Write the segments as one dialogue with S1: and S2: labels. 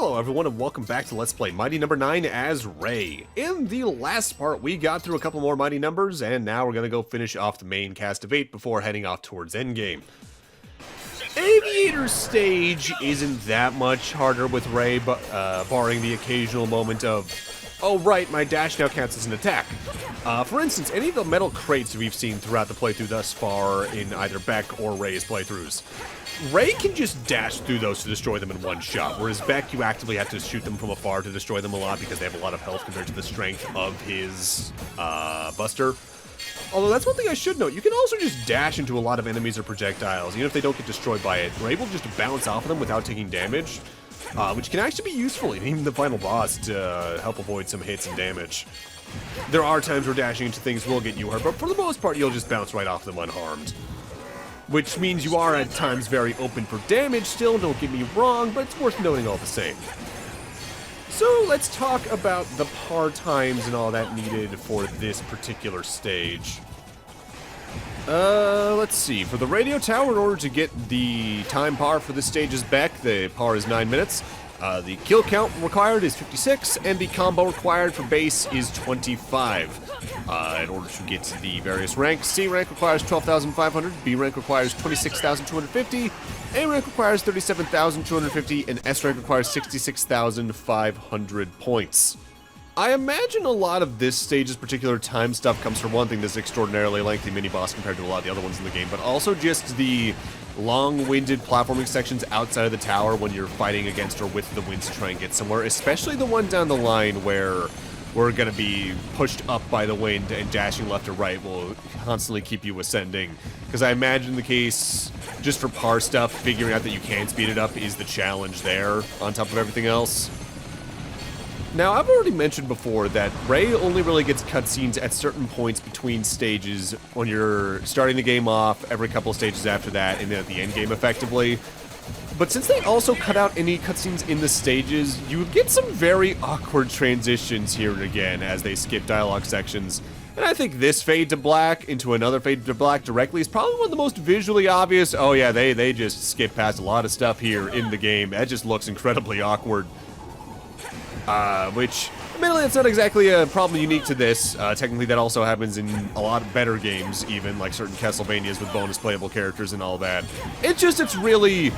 S1: Hello everyone and welcome back to Let's Play Mighty Number 9 as Ray. In the last part we got through a couple more Mighty Numbers and now we're gonna go finish off the main cast of 8 before heading off towards Endgame. Aviator's stage isn't that much harder with Ray, but barring the occasional moment of, oh right, my dash now counts as an attack. For instance, any of the metal crates we've seen throughout the playthrough thus far in either Beck or Ray's playthroughs, Ray can just dash through those to destroy them in one shot, whereas Beck, you actively have to shoot them from afar to destroy them a lot because they have a lot of health compared to the strength of his Buster. Although that's one thing I should note, you can also just dash into a lot of enemies or projectiles, even if they don't get destroyed by it. You're able to just bounce off of them without taking damage, which can actually be useful in even the final boss to help avoid some hits and damage. There are times where dashing into things will get you hurt, but for the most part you'll just bounce right off them unharmed. Which means you are at times very open for damage still, don't get me wrong, but it's worth noting all the same. So let's talk about the par times and all that needed for this particular stage. Let's see. For the radio tower, in order to get the time par for this stage's Beck, the par is 9 minutes. The kill count required is 56, and the combo required for base is 25. In order to get to the various ranks, C rank requires 12,500, B rank requires 26,250, A rank requires 37,250, and S rank requires 66,500 points. I imagine a lot of this stage's particular time stuff comes from one thing, this extraordinarily lengthy mini-boss compared to a lot of the other ones in the game, but also just the long-winded platforming sections outside of the tower when you're fighting against or with the wind to try and get somewhere, especially the one down the line where we're going to be pushed up by the wind and dashing left or right will constantly keep you ascending. Because I imagine the case, just for par stuff, figuring out that you can speed it up is the challenge there, on top of everything else. Now, I've already mentioned before that Ray only really gets cutscenes at certain points between stages when you're starting the game off, every couple of stages after that, and then at the end game effectively. But since they also cut out any cutscenes in the stages, you get some very awkward transitions here and again as they skip dialogue sections. And I think this fade to black into another fade to black directly is probably one of the most visually obvious. Oh yeah, they just skip past a lot of stuff here in the game. That just looks incredibly awkward. Which, admittedly, it's not exactly a problem unique to this. Technically, that also happens in a lot of better games, even, like certain Castlevanias with bonus playable characters and all that. It's really...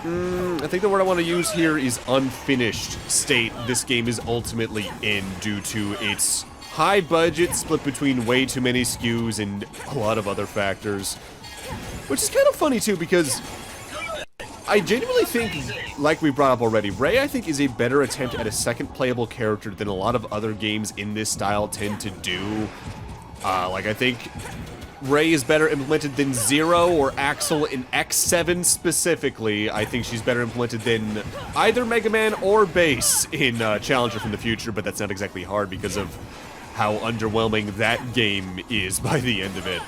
S1: I think the word I want to use here is unfinished state this game is ultimately in due to its high budget split between way too many SKUs and a lot of other factors. Which is kind of funny, too, because I genuinely think, like we brought up already, Ray, I think, is a better attempt at a second playable character than a lot of other games in this style tend to do. I think Ray is better implemented than Zero or Axel in X7 specifically. I think she's better implemented than either Mega Man or Bass in Challenger from the Future, but that's not exactly hard because of how underwhelming that game is by the end of it.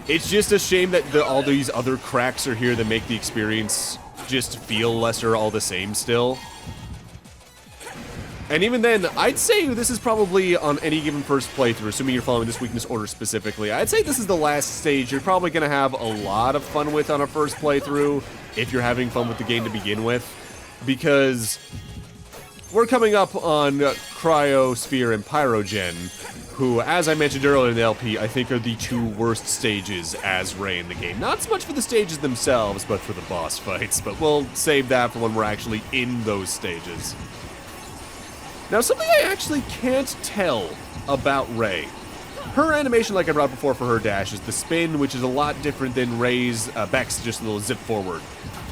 S1: It's just a shame that all these other cracks are here that make the experience just feel lesser all the same still. And even then, I'd say this is probably on any given first playthrough, assuming you're following this weakness order specifically, I'd say this is the last stage you're probably going to have a lot of fun with on a first playthrough, if you're having fun with the game to begin with, because we're coming up on Cryosphere and Pyrogen, who, as I mentioned earlier in the LP, I think are the two worst stages as Ray in the game. Not so much for the stages themselves, but for the boss fights, but we'll save that for when we're actually in those stages. Now, something I actually can't tell about Ray. Her animation, like I brought before for her dash, is the spin, which is a lot different than Ray's Beck's just a little zip forward.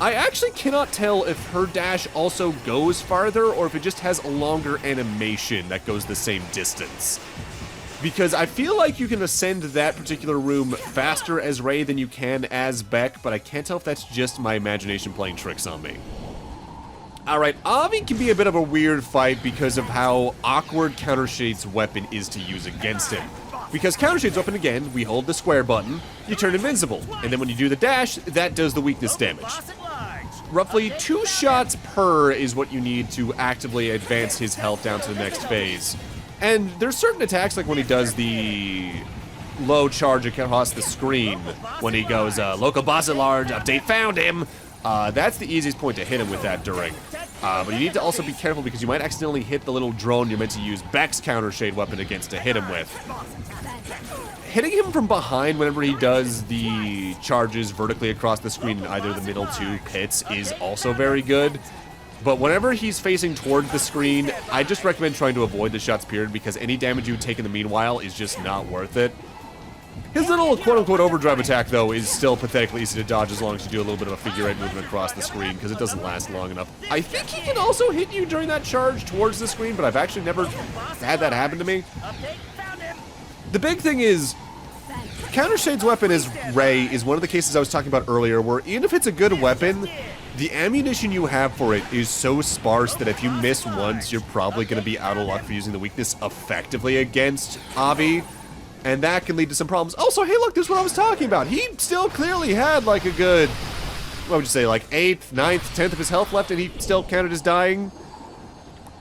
S1: I actually cannot tell if her dash also goes farther, or if it just has a longer animation that goes the same distance. Because I feel like you can ascend that particular room faster as Ray than you can as Beck, but I can't tell if that's just my imagination playing tricks on me. Alright, Avi can be a bit of a weird fight because of how awkward Countershade's weapon is to use against him. Because Countershade's weapon, again, we hold the square button, you turn invincible, and then when you do the dash, that does the weakness damage. Roughly 2 shots per is what you need to actively advance his health down to the next phase. And there's certain attacks, like when he does the low charge across the screen, when he goes, local boss at large, update found him. That's the easiest point to hit him with that during. But you need to also be careful because you might accidentally hit the little drone you're meant to use Beck's counter shade weapon against to hit him with. Hitting him from behind whenever he does the charges vertically across the screen in either the middle two pits is also very good. But whenever he's facing towards the screen, I just recommend trying to avoid the shots period because any damage you take in the meanwhile is just not worth it. His little quote-unquote overdrive attack, though, is still pathetically easy to dodge as long as you do a little bit of a figure eight movement across the screen, because it doesn't last long enough. I think he can also hit you during that charge towards the screen, but I've actually never had that happen to me. The big thing is, Counter Shade's weapon as Ray is one of the cases I was talking about earlier, where even if it's a good weapon, the ammunition you have for it is so sparse that if you miss once, you're probably going to be out of luck for using the weakness effectively against Avi. And that can lead to some problems. Also, hey, look, this is what I was talking about. He still clearly had, like, a good, what would you say, like 8th, 9th, 10th of his health left, and he still counted as dying.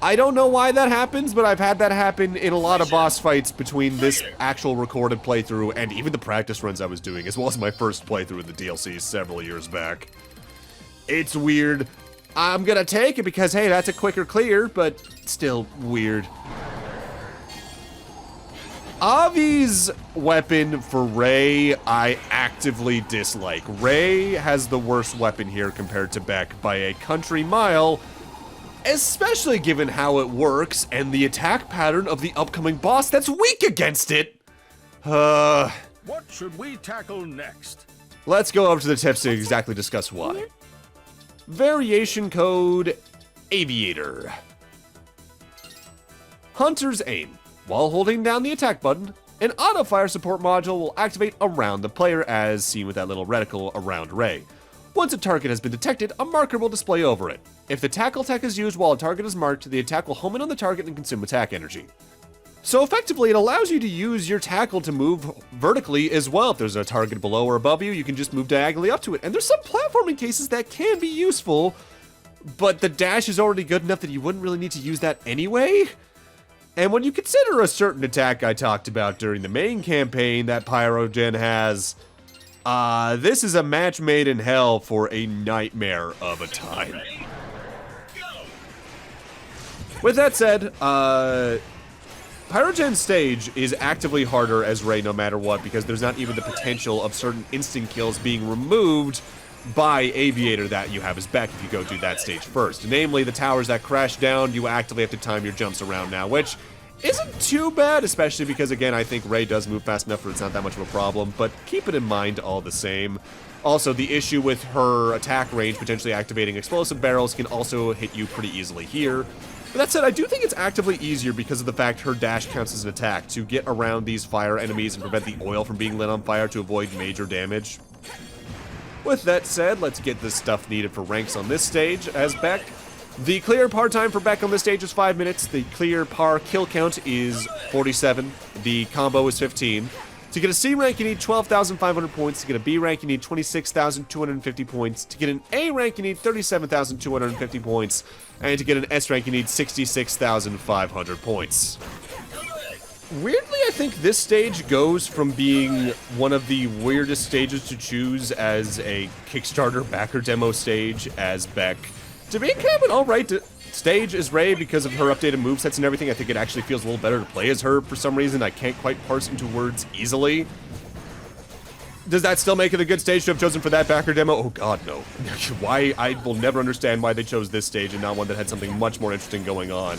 S1: I don't know why that happens, but I've had that happen in a lot of boss fights between this actual recorded playthrough and even the practice runs I was doing, as well as my first playthrough of the DLC several years back. It's weird. I'm gonna take it because, hey, that's a quicker clear, but still weird. Avi's weapon for Ray, I actively dislike. Ray has the worst weapon here compared to Beck by a country mile, especially given how it works and the attack pattern of the upcoming boss that's weak against it.
S2: What should we tackle next?
S1: Let's go over to the tips to exactly discuss why. Variation code Aviator. Hunter's Aim. While holding down the attack button, an auto-fire support module will activate around the player as seen with that little reticle around Ray. Once a target has been detected, a marker will display over it. If the tackle tech is used while a target is marked, the attack will home in on the target and consume attack energy. So effectively, it allows you to use your tackle to move vertically as well. If there's a target below or above you, you can just move diagonally up to it. And there's some platforming cases that can be useful, but the dash is already good enough that you wouldn't really need to use that anyway. And when you consider a certain attack I talked about during the main campaign that Pyrogen has, this is a match made in hell for a nightmare of a time. With that said, Pyrogen's stage is actively harder as Ray no matter what, because there's not even the potential of certain instant kills being removed by Aviator that you have as Beck if you go do that stage first. Namely, the towers that crash down, you actively have to time your jumps around now, which isn't too bad, especially because, again, I think Ray does move fast enough where it's not that much of a problem, but keep it in mind all the same. Also, the issue with her attack range potentially activating explosive barrels can also hit you pretty easily here. But that said, I do think it's actively easier because of the fact her dash counts as an attack to get around these fire enemies and prevent the oil from being lit on fire to avoid major damage. With that said, let's get the stuff needed for ranks on this stage as Beck. The clear par time for Beck on this stage is 5 minutes. The clear par kill count is 47. The combo is 15. To get a C rank, you need 12,500 points. To get a B rank, you need 26,250 points. To get an A rank, you need 37,250 points. And to get an S rank, you need 66,500 points. Weirdly, I think this stage goes from being one of the weirdest stages to choose as a Kickstarter backer demo stage as Beck to being kind of an alright stage as Ray because of her updated movesets and everything. I think it actually feels a little better to play as her for some reason. I can't quite parse into words easily. Does that still make it a good stage to have chosen for that backer demo? Oh god, no. Why? I will never understand why they chose this stage and not one that had something much more interesting going on.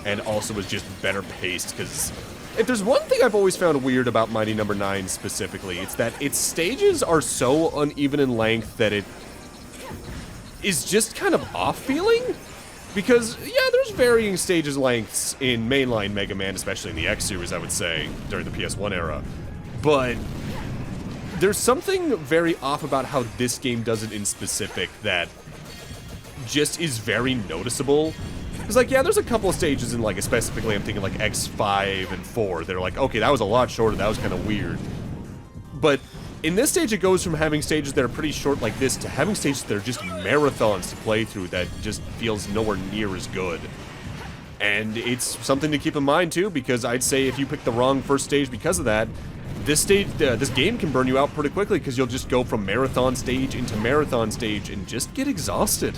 S1: And also was just better paced, because if there's one thing I've always found weird about Mighty No. 9 specifically, it's that its stages are so uneven in length that it is just kind of off-feeling. Because, yeah, there's varying stages lengths in mainline Mega Man, especially in the X series, I would say, during the PS1 era. But there's something very off about how this game does it in specific that just is very noticeable. It's like, yeah, there's a couple of stages in, like, specifically I'm thinking, like, X5 and 4. They're like, okay, that was a lot shorter, that was kind of weird. But in this stage, it goes from having stages that are pretty short like this to having stages that are just marathons to play through that just feels nowhere near as good. And it's something to keep in mind, too, because I'd say if you pick the wrong first stage because of that, this game can burn you out pretty quickly because you'll just go from marathon stage into marathon stage and just get exhausted.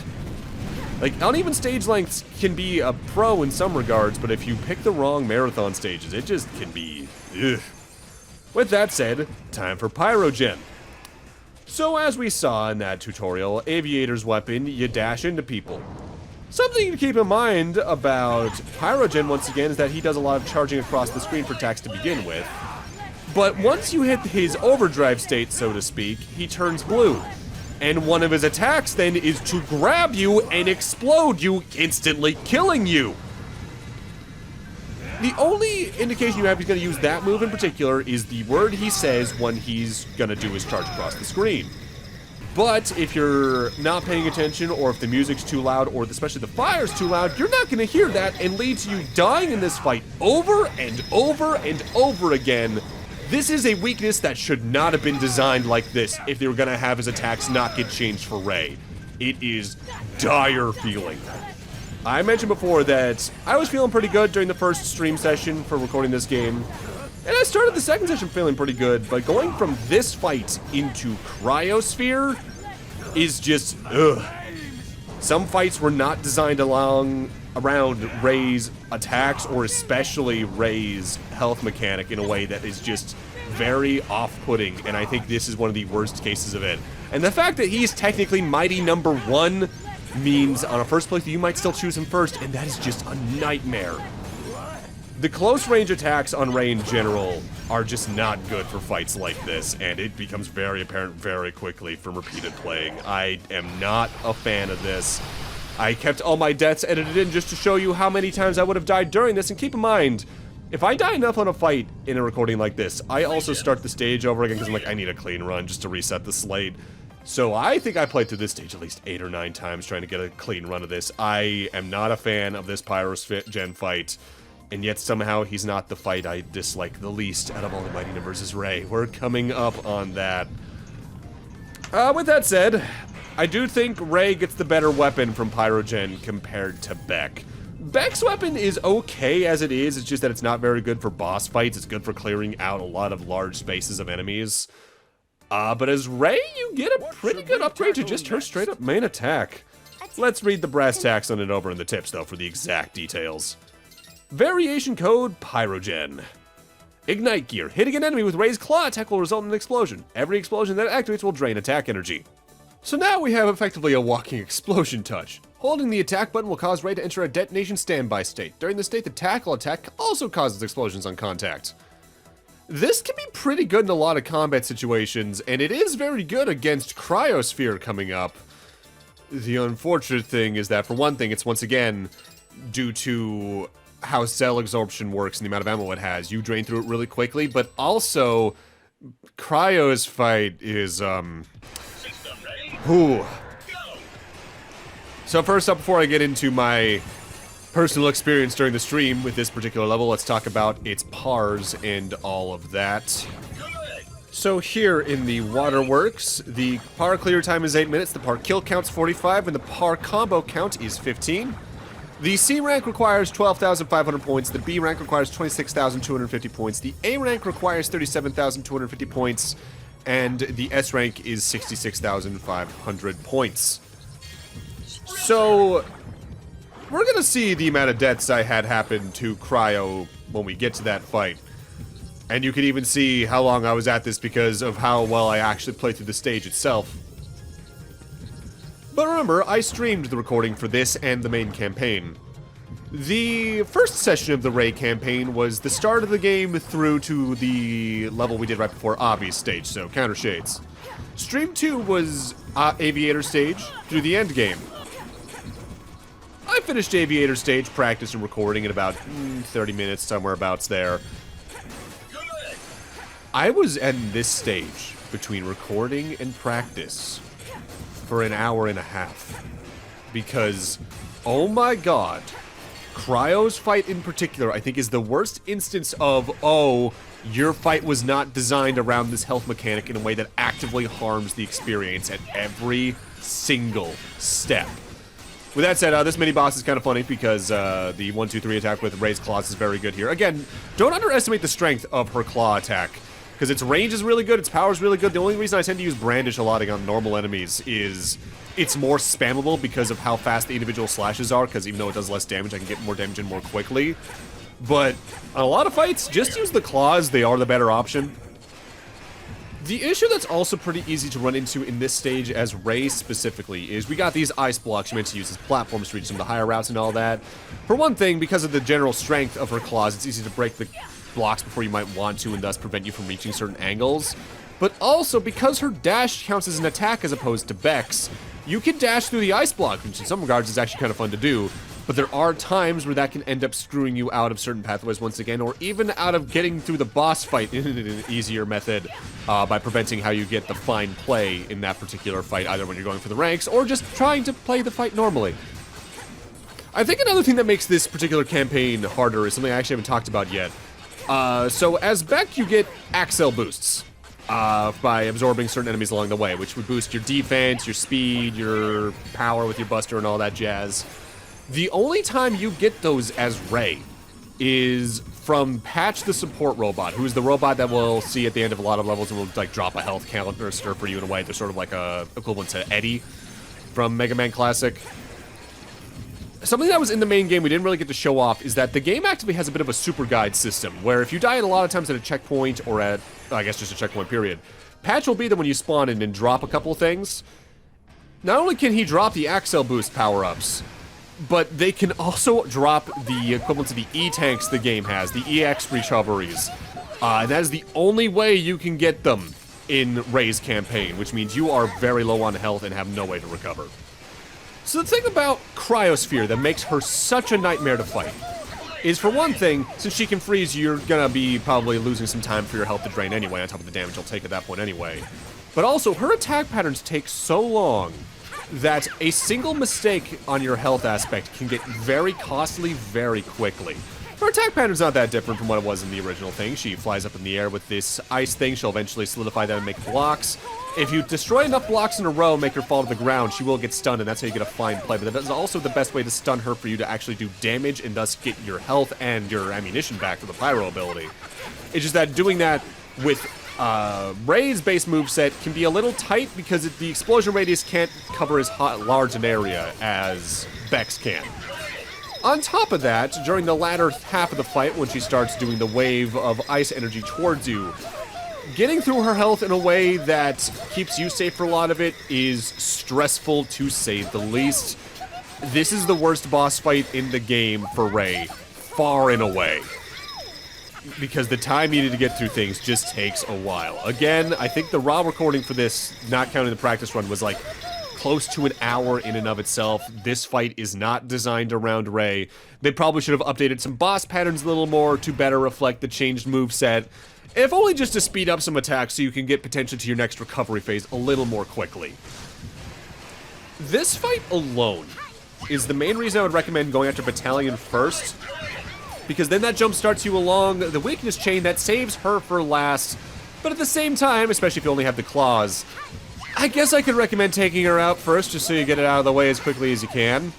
S1: Like, uneven stage lengths can be a pro in some regards, but if you pick the wrong marathon stages, it just can be, ugh. With that said, time for Pyrogen. So as we saw in that tutorial, Aviator's weapon, you dash into people. Something to keep in mind about Pyrogen, once again, is that he does a lot of charging across the screen for attacks to begin with. But once you hit his overdrive state, so to speak, he turns blue. And one of his attacks then is to grab you and explode you, instantly killing you. The only indication you have he's going to use that move in particular is the word he says when he's going to do his charge across the screen. But if you're not paying attention, or if the music's too loud, or especially the fire's too loud, you're not going to hear that, and leads you dying in this fight over and over and over again. This is a weakness that should not have been designed like this if they were going to have his attacks not get changed for Ray. It is dire feeling. I mentioned before that I was feeling pretty good during the first stream session for recording this game. And I started the second session feeling pretty good, but going from this fight into Cryosphere is just, ugh. Some fights were not designed around Ray's attacks, or especially Ray's health mechanic, in a way that is just very off-putting, and I think this is one of the worst cases of it. And the fact that he's technically Mighty number 1 means on a first playthrough you might still choose him first, and that is just a nightmare. The close range attacks on Ray in general are just not good for fights like this, and it becomes very apparent very quickly from repeated playing. I am not a fan of this. I kept all my deaths edited in just to show you how many times I would have died during this, and keep in mind, if I die enough on a fight in a recording like this, I also start the stage over again because I'm like, I need a clean run just to reset the slate. So I think I played through this stage at least 8 or 9 times trying to get a clean run of this. I am not a fan of this Pyrogen fight. And yet somehow he's not the fight I dislike the least out of all the Mighty Numbers is Ray. We're coming up on that. With that said, I do think Ray gets the better weapon from Pyrogen compared to Beck. Beck's weapon is okay as it is, it's just that it's not very good for boss fights. It's good for clearing out a lot of large spaces of enemies. But as Ray, you get a pretty good upgrade to just her straight up main attack. Let's read the brass tacks on it over in the tips though for the exact details. Variation code Pyrogen. Ignite gear. Hitting an enemy with Ray's claw attack will result in an explosion. Every explosion that activates will drain attack energy. So now we have effectively a walking explosion touch. Holding the attack button will cause Ray to enter a detonation standby state. During the state, the tackle attack also causes explosions on contact. This can be pretty good in a lot of combat situations, and it is very good against Cryosphere coming up. The unfortunate thing is that, for one thing, it's once again due to how cell absorption works and the amount of ammo it has. You drain through it really quickly, but also Cryo's fight is, whew. So first up, before I get into my personal experience during the stream with this particular level, let's talk about its pars and all of that. So here in the waterworks, the par clear time is 8 minutes, the par kill count's 45, and the par combo count is 15. The C rank requires 12,500 points, the B rank requires 26,250 points, the A rank requires 37,250 points, and the S rank is 66,500 points. So we're gonna see the amount of deaths I had happen to Cryo when we get to that fight. And you can even see how long I was at this because of how well I actually played through the stage itself. But remember, I streamed the recording for this and the main campaign. The first session of the Ray campaign was the start of the game through to the level we did right before Avi's stage, so Counter Shades. Stream 2 was Aviator stage through the end game. I finished Aviator stage, practice and recording in about 30 minutes, somewhere abouts there. I was at this stage between recording and practice for an hour and a half. Because, oh my god, Cryo's fight in particular, I think is the worst instance of, oh, your fight was not designed around this health mechanic in a way that actively harms the experience at every single step. With that said, this mini-boss is kind of funny because the 1-2-3 attack with Ray's claws is very good here. Again, don't underestimate the strength of her claw attack, because its range is really good, its power is really good. The only reason I tend to use Brandish a lot on normal enemies is it's more spammable because of how fast the individual slashes are, because even though it does less damage, I can get more damage in more quickly. But on a lot of fights, just use the claws, they are the better option. The issue that's also pretty easy to run into in this stage as Rey specifically is we got these ice blocks you meant to use as platforms to reach some of the higher routes and all that. For one thing, because of the general strength of her claws, it's easy to break the blocks before you might want to and thus prevent you from reaching certain angles. But also, because her dash counts as an attack as opposed to Beck's, you can dash through the ice block, which in some regards is actually kind of fun to do. But there are times where that can end up screwing you out of certain pathways once again, or even out of getting through the boss fight in an easier method by preventing how you get the fine play in that particular fight, either when you're going for the ranks or just trying to play the fight normally. I think another thing that makes this particular campaign harder is something I actually haven't talked about yet. So as Beck, you get Axel boosts by absorbing certain enemies along the way, which would boost your defense, your speed, your power with your buster, and all that jazz. The only time you get those as Rey is from Patch the support robot, who is the robot that we'll see at the end of a lot of levels and will like drop a health canister for you in a way. They're sort of like a equivalent to Eddie from Mega Man Classic. Something that was in the main game we didn't really get to show off is that the game actively has a bit of a super guide system, where if you die a lot of times at a checkpoint or at, I guess just a checkpoint period, Patch will be there when you spawn in and drop a couple of things. Not only can he drop the Axel boost power-ups, but they can also drop the equivalent to the E-tanks the game has, the EX recoveries. And that is the only way you can get them in Rey's campaign, which means you are very low on health and have no way to recover. So the thing about Cryosphere that makes her such a nightmare to fight is, for one thing, since she can freeze, you're gonna be probably losing some time for your health to drain anyway, on top of the damage you'll take at that point anyway. But also, her attack patterns take so long that a single mistake on your health aspect can get very costly very quickly. Her attack pattern's not that different from what it was in the original thing. She flies up in the air with this ice thing. She'll eventually solidify that and make blocks. If you destroy enough blocks in a row and make her fall to the ground, she will get stunned, and that's how you get a fine play. But that is also the best way to stun her for you to actually do damage and thus get your health and your ammunition back for the pyro ability. It's just that doing that with Rey's base moveset can be a little tight because the explosion radius can't cover as large an area as Beck's can. On top of that, during the latter half of the fight, when she starts doing the wave of ice energy towards you, getting through her health in a way that keeps you safe for a lot of it is stressful, to say the least. This is the worst boss fight in the game for Rey, far and away, because the time needed to get through things just takes a while. Again, I think the raw recording for this, not counting the practice run, was like close to an hour in and of itself. This fight is not designed around Rey. They probably should have updated some boss patterns a little more to better reflect the changed moveset, if only just to speed up some attacks so you can get potentially to your next recovery phase a little more quickly. This fight alone is the main reason I would recommend going after Battalion first, because then that jump starts you along the weakness chain that saves her for last. But at the same time, especially if you only have the claws, I guess I could recommend taking her out first, just so you get it out of the way as quickly as you can.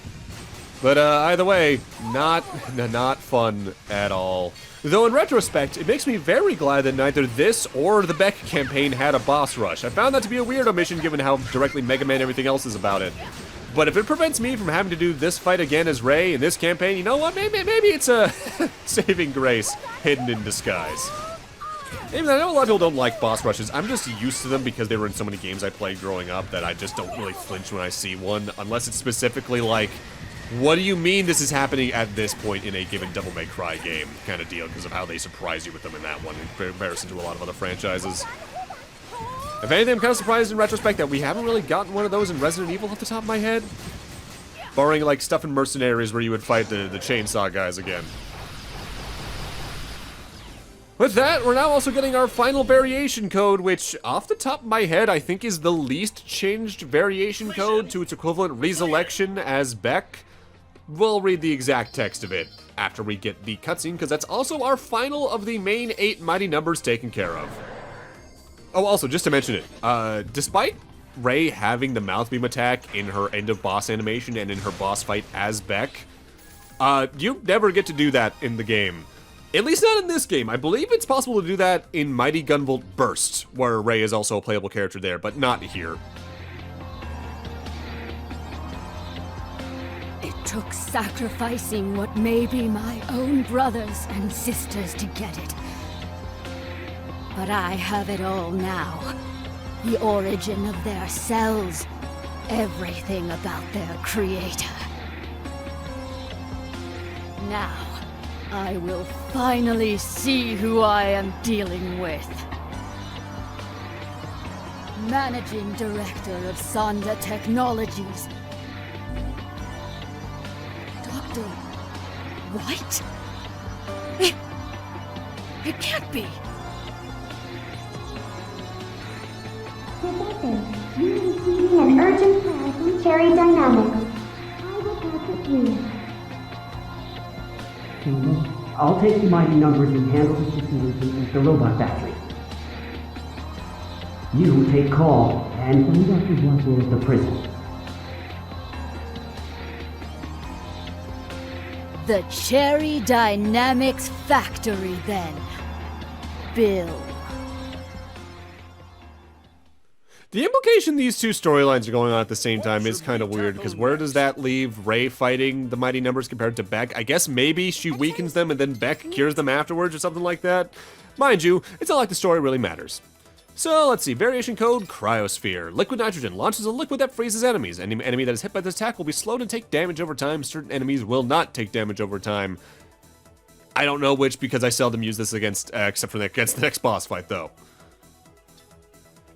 S1: But either way, not fun at all. Though in retrospect, it makes me very glad that neither this or the Beck campaign had a boss rush. I found that to be a weird omission given how directly Mega Man everything else is about it. But if it prevents me from having to do this fight again as Rey in this campaign, you know what? Maybe it's a saving grace hidden in disguise. Even I know a lot of people don't like boss rushes. I'm just used to them because they were in so many games I played growing up that I just don't really flinch when I see one, unless it's specifically like, what do you mean this is happening at this point in a given Devil May Cry game kind of deal, because of how they surprise you with them in that one in comparison to a lot of other franchises. If anything, I'm kind of surprised in retrospect that we haven't really gotten one of those in Resident Evil off the top of my head. Barring like stuff in Mercenaries where you would fight the chainsaw guys again. With that, we're now also getting our final variation code, which, off the top of my head, I think is the least changed variation code to its equivalent Resurrection as Beck. We'll read the exact text of it after we get the cutscene, because that's also our final of the main 8 mighty numbers taken care of. Oh, also, just to mention it, despite Rey having the mouth beam attack in her end of boss animation and in her boss fight as Beck, you never get to do that in the game. At least not in this game. I believe it's possible to do that in Mighty Gunvolt Burst, where Ray is also a playable character there, but not here.
S3: It took sacrificing what may be my own brothers and sisters to get it. But I have it all now. The origin of their cells. Everything about their creator. Now, I will finally see who I am dealing with. Managing Director of Sonda Technologies. Dr. White? It can't be.
S4: Professor, you are receiving an urgent call from Cherry Dynamics. I will pass it through.
S5: I'll take the mighty numbers and handle the proceedings at the robot factory. You take call and find out the level of the prison.
S3: The Cherry Dynamics Factory, then. Bill.
S1: The implication these two storylines are going on at the same time is kind of weird, because where does that leave Ray fighting the Mighty Numbers compared to Beck? I guess maybe she weakens them and then Beck cures them afterwards or something like that. Mind you, it's not like the story really matters. So let's see, variation code Cryosphere. Liquid nitrogen launches a liquid that freezes enemies. Any enemy that is hit by this attack will be slowed and take damage over time. Certain enemies will not take damage over time. I don't know which, because I seldom use this against the next boss fight though.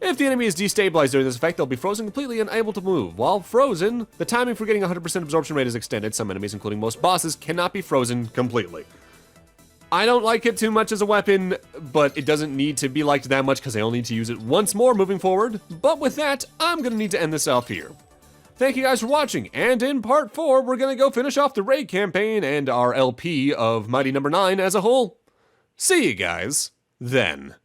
S1: If the enemy is destabilized during this effect, they'll be frozen completely and unable to move. While frozen, the timing for getting 100% absorption rate is extended. Some enemies, including most bosses, cannot be frozen completely. I don't like it too much as a weapon, but it doesn't need to be liked that much because I only need to use it once more moving forward. But with that, I'm going to need to end this off here. Thank you guys for watching, and in part 4, we're going to go finish off the raid campaign and our LP of Mighty Number 9 as a whole. See you guys then.